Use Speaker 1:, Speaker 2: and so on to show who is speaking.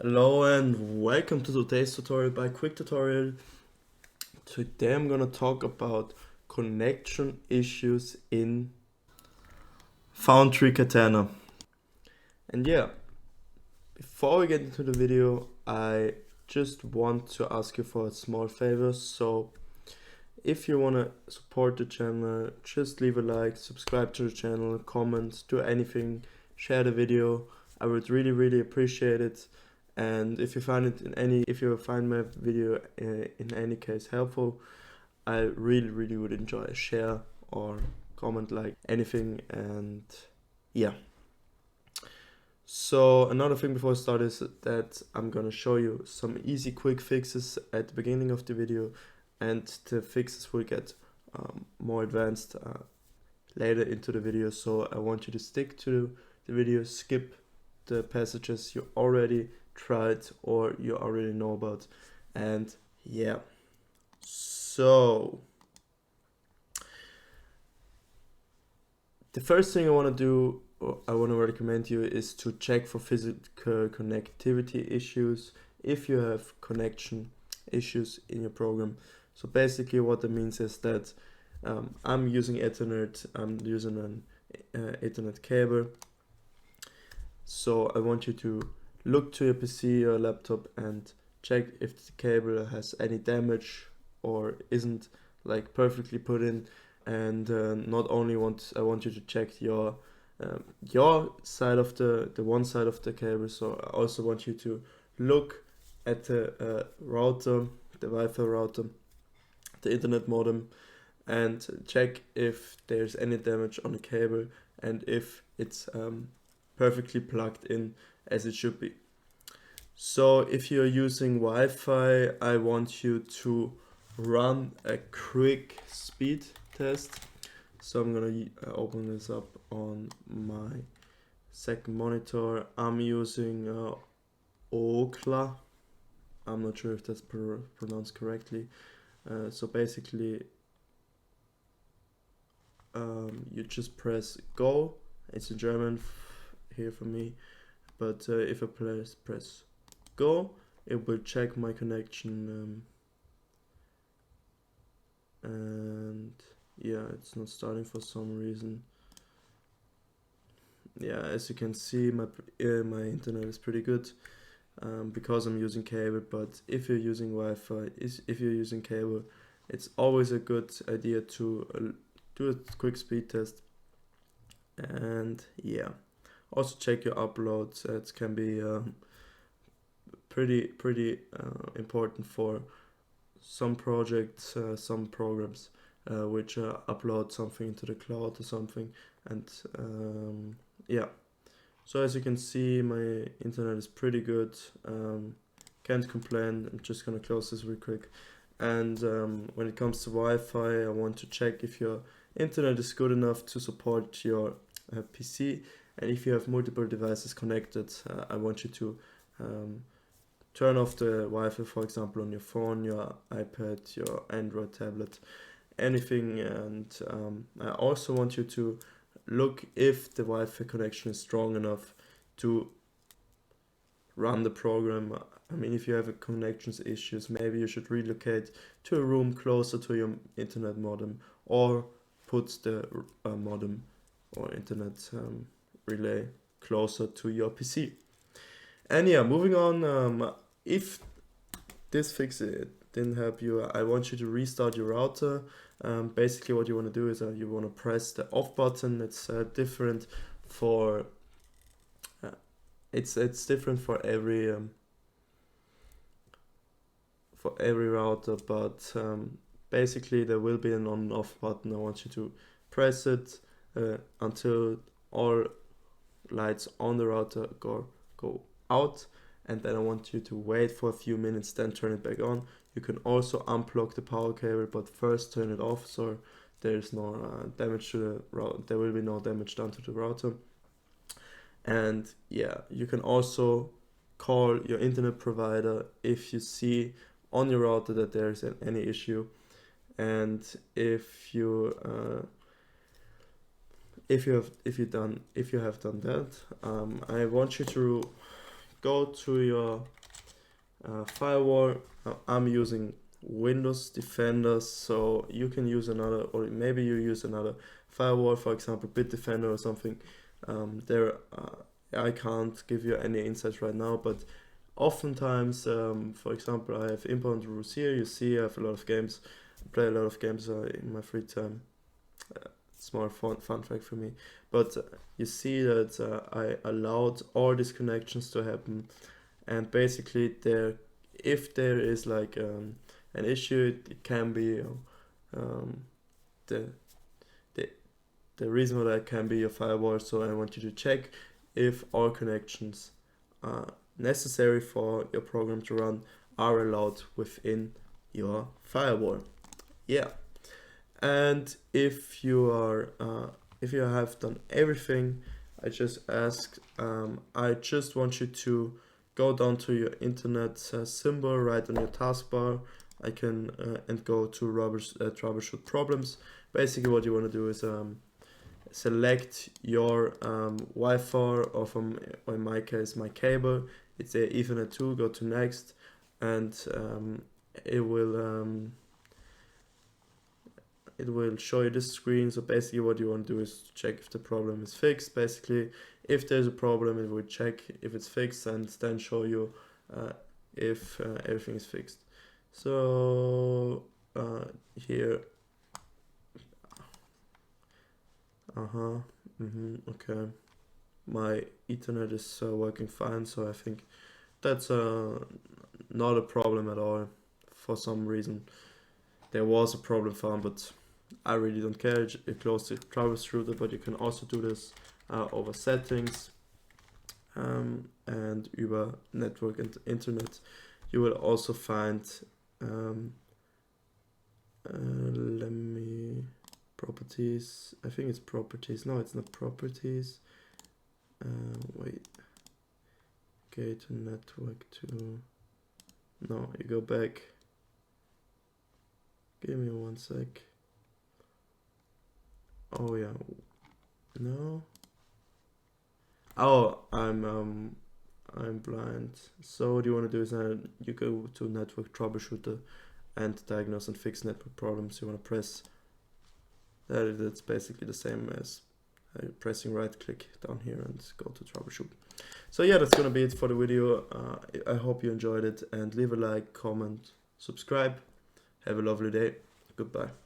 Speaker 1: Hello and welcome to today's tutorial by Quick Tutorial. Today I'm gonna talk about connection issues in Foundry Katana. And yeah, before we get into the video, I just want to ask you for a small favor. So if you wanna support the channel, just leave a like, subscribe to the channel, comment, do anything, share the video. I would really appreciate it. And if you find my video in any case helpful, I really would enjoy a share or comment, like anything. And yeah, so another thing before I start is that I'm gonna show you some easy quick fixes at the beginning of the video, and the fixes will get more advanced later into the video. So I want you to stick to the video, skip the passages you already tried or you already know about. And yeah, so the first thing I want to do, or I want to recommend you, is to check for physical connectivity issues if you have connection issues in your program. So basically what that means is that I'm using Ethernet, I'm using an Ethernet cable. So I want you to look to your PC or laptop and check if the cable has any damage or isn't like perfectly put in. And not only I want you to check your side of the one side of the cable. So I also want you to look at the router, the Wi-Fi router, the internet modem, and check if there's any damage on the cable and if it's perfectly plugged in as it should be. So if you're using Wi-Fi, I want you to run a quick speed test. So I'm gonna open this up on my second monitor. I'm using Okla. I'm not sure if that's pronounced correctly. So basically, you just press go. It's in German here for me, but if I press go, it will check my connection, and yeah, it's not starting for some reason. Yeah, as you can see, my internet is pretty good because I'm using cable. But if you're using Wi-Fi, if you're using cable, it's always a good idea to do a quick speed test. And yeah, also check your uploads. It can be pretty important for some projects, some programs which upload something into the cloud or something. And yeah, so as you can see, my internet is pretty good. Can't complain. I'm just gonna close this real quick. And when it comes to Wi-Fi, I want to check if your internet is good enough to support your PC. And if you have multiple devices connected, I want you to turn off the Wi-Fi, for example, on your phone, your iPad, your Android tablet, anything. And I also want you to look if the Wi-Fi connection is strong enough to run the program. I mean, if you have connections issues, maybe you should relocate to a room closer to your internet modem, or put the modem or internet relay closer to your PC. And yeah, moving on, if this fix didn't help you, I want you to restart your router. Basically what you want to do is you want to press the off button. It's different for it's different for every router, but basically there will be an on and off button. I want you to press it until all lights on the router go out, and then I want you to wait for a few minutes, then turn it back on. You can also unplug the power cable, but first turn it off so there's no damage to the router. There will be no damage done to the router. And yeah, you can also call your internet provider if you see on your router that there's any issue. And if you have done that, I want you to go to your firewall. I'm using Windows Defender, so you can use another, or maybe you use another firewall, for example Bitdefender or something. I can't give you any insights right now, but oftentimes, for example, I have inbound rules here. You see I have a lot of games, I play a lot of games in my free time. Small fun fact for me, but you see that I allowed all these connections to happen, and basically if there is like an issue, it can be the reason for that can be your firewall. So I want you to check if all connections necessary for your program to run are allowed within your firewall. Yeah. And if you have done everything I just asked, I just want you to go down to your internet symbol right on your taskbar. And go to troubleshoot problems. Basically, what you want to do is select your Wi-Fi, or in my case, my cable. It's a Ethernet 2. Go to next, and it will show you this screen. So basically what you want to do is check if the problem is fixed. Basically, if there's a problem, it will check if it's fixed and then show you if everything is fixed. So here, okay, my Ethernet is working fine, so I think that's not a problem at all. For some reason there was a problem found, but I really don't care. You close the troubleshooter, but you can also do this over settings and über network and internet. You will also find properties. I think it's properties. No, it's not properties. Wait. Okay, to network to. No, you go back. Give me 1 sec. Oh yeah. No. Oh, I'm blind. So what you want to do is you go to network troubleshooter and diagnose and fix network problems. You want to press that. That's basically the same as pressing right click down here and go to troubleshoot. So yeah, that's gonna be it for the video. I hope you enjoyed it, and leave a like, comment, subscribe. Have a lovely day. Goodbye.